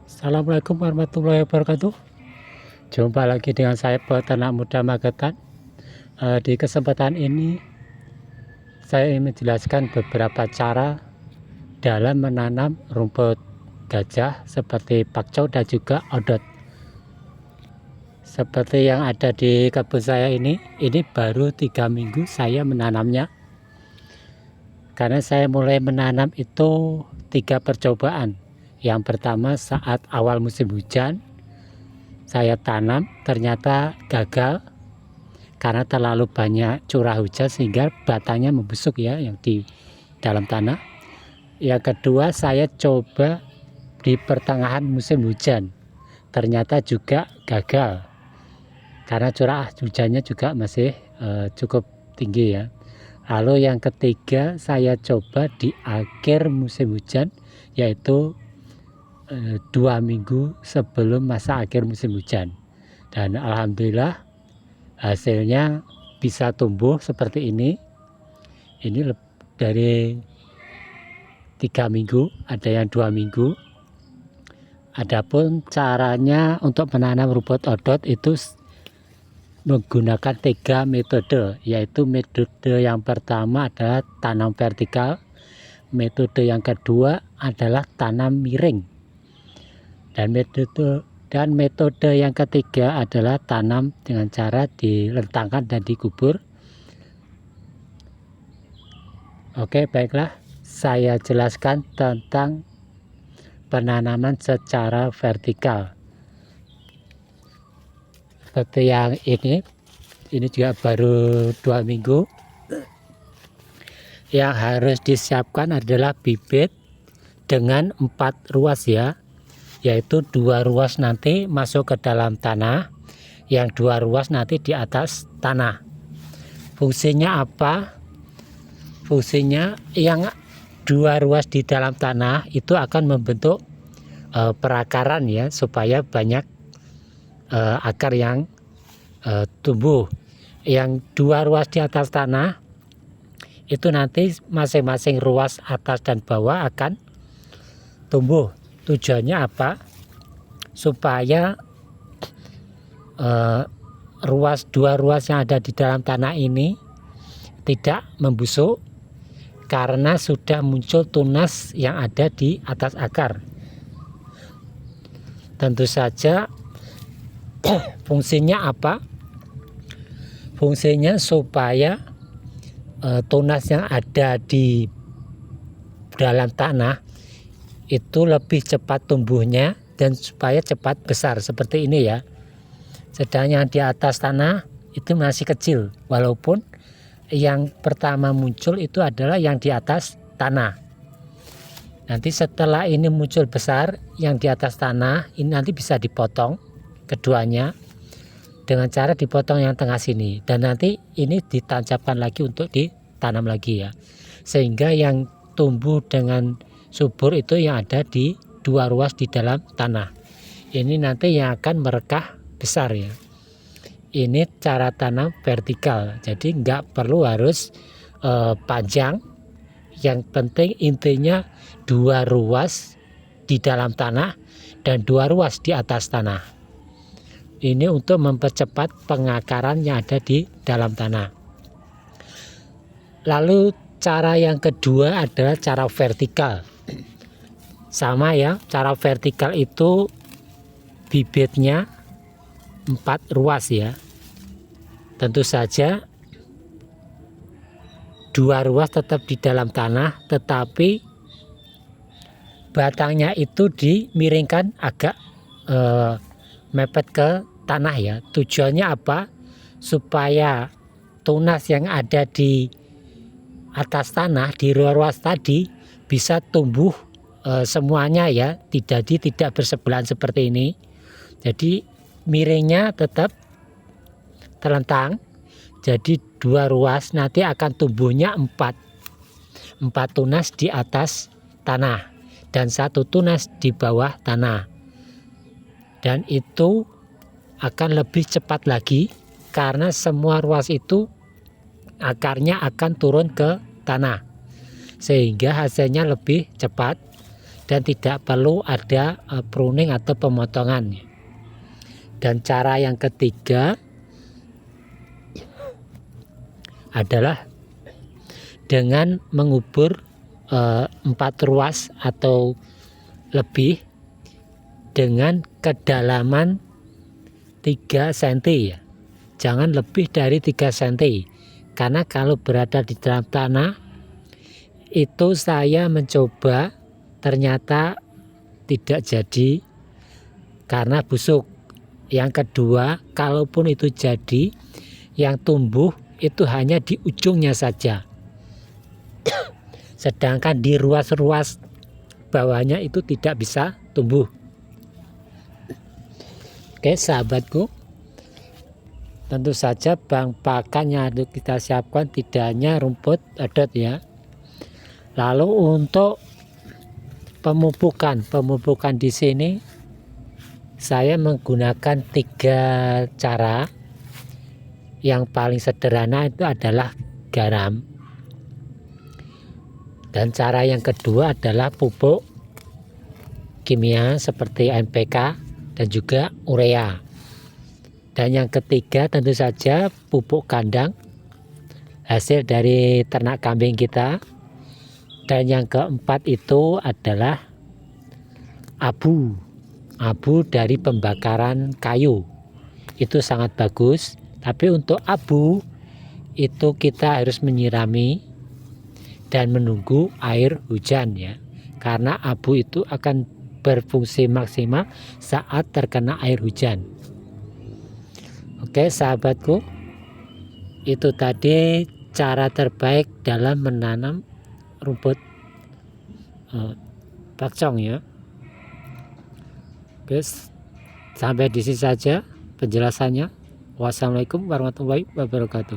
Assalamualaikum warahmatullahi wabarakatuh. Jumpa lagi dengan saya peternak muda Magetan. Di kesempatan ini saya ingin menjelaskan beberapa cara dalam menanam rumput gajah seperti pakcoy dan juga odot. Seperti yang ada di kebun saya ini baru 3 minggu saya menanamnya. Karena saya mulai menanam itu 3 percobaan. Yang pertama saat awal musim hujan, saya tanam ternyata gagal karena terlalu banyak curah hujan sehingga batangnya membusuk ya yang di dalam tanah. Yang kedua saya coba di pertengahan musim hujan, ternyata juga gagal karena curah hujannya juga masih cukup tinggi ya. Lalu yang ketiga saya coba di akhir musim hujan, yaitu 2 minggu sebelum masa akhir musim hujan, dan alhamdulillah hasilnya bisa tumbuh seperti ini dari 3 minggu, ada yang 2 minggu. Adapun caranya untuk menanam rumput odot itu menggunakan 3 metode, yaitu metode yang pertama adalah tanam vertikal, metode yang kedua adalah tanam miring, dan metode yang ketiga adalah tanam dengan cara dilentangkan dan dikubur. Oke, baiklah, saya jelaskan tentang penanaman secara vertikal. Seperti yang ini juga baru 2 minggu. Yang harus disiapkan adalah bibit dengan 4 ruas ya, yaitu 2 ruas nanti masuk ke dalam tanah, yang 2 ruas nanti di atas tanah. Fungsinya apa? Fungsinya yang 2 ruas di dalam tanah itu akan membentuk perakaran ya, supaya banyak akar yang tumbuh. Yang 2 ruas di atas tanah itu nanti masing-masing ruas atas dan bawah akan tumbuh. Tujuannya apa? Supaya 2 ruas yang ada di dalam tanah ini tidak membusuk karena sudah muncul tunas yang ada di atas akar. Tentu saja fungsinya apa? Fungsinya supaya tunas yang ada di dalam tanah itu lebih cepat tumbuhnya dan supaya cepat besar seperti ini ya. Sedang yang di atas tanah itu masih kecil, walaupun yang pertama muncul itu adalah yang di atas tanah. Nanti setelah ini muncul besar yang di atas tanah, ini nanti bisa dipotong keduanya dengan cara dipotong yang tengah sini, dan nanti ini ditancapkan lagi untuk ditanam lagi ya, sehingga yang tumbuh dengan subur itu yang ada di 2 ruas di dalam tanah. Ini nanti yang akan merekah besar ya. Ini cara tanam vertikal, jadi nggak perlu harus panjang. Yang penting intinya 2 ruas di dalam tanah dan 2 ruas di atas tanah. Ini untuk mempercepat pengakaran yang ada di dalam tanah. Lalu cara yang kedua adalah cara vertikal. Sama ya, cara vertikal itu bibitnya 4 ruas ya. Tentu saja 2 ruas tetap di dalam tanah, tetapi batangnya itu dimiringkan agak mepet ke tanah ya. Tujuannya apa? Supaya tunas yang ada di atas tanah di ruas tadi bisa tumbuh semuanya ya, tidak bersebelahan seperti ini. Jadi miringnya tetap terlentang, jadi 2 ruas nanti akan tumbuhnya 4 tunas di atas tanah dan 1 tunas di bawah tanah, dan itu akan lebih cepat lagi karena semua ruas itu akarnya akan turun ke tanah sehingga hasilnya lebih cepat. dan tidak perlu ada pruning atau pemotongan. Dan cara yang ketiga adalah dengan mengubur 4 ruas atau lebih dengan kedalaman 3 cm ya. Jangan lebih dari 3 cm. Karena kalau berada di dalam tanah itu saya mencoba ternyata tidak jadi karena busuk. Yang kedua, kalaupun itu jadi, yang tumbuh itu hanya di ujungnya saja. Sedangkan di ruas-ruas bawahnya itu tidak bisa tumbuh. Oke sahabatku, tentu saja bahan pakan yang harus kita siapkan tidak hanya rumput edot ya. Lalu untuk pemupukan di sini saya menggunakan 3 cara. Yang paling sederhana itu adalah garam. Dan cara yang kedua adalah pupuk kimia seperti NPK dan juga urea. Dan yang ketiga tentu saja pupuk kandang hasil dari ternak kambing kita. Dan yang keempat itu adalah abu dari pembakaran kayu. Itu sangat bagus, tapi untuk abu itu kita harus menyirami dan menunggu air hujan ya, karena abu itu akan berfungsi maksimal saat terkena air hujan. Oke sahabatku, itu tadi cara terbaik dalam menanam rumput pakcong ya. Oke, sampai di sini saja penjelasannya. Wassalamualaikum warahmatullahi wabarakatuh.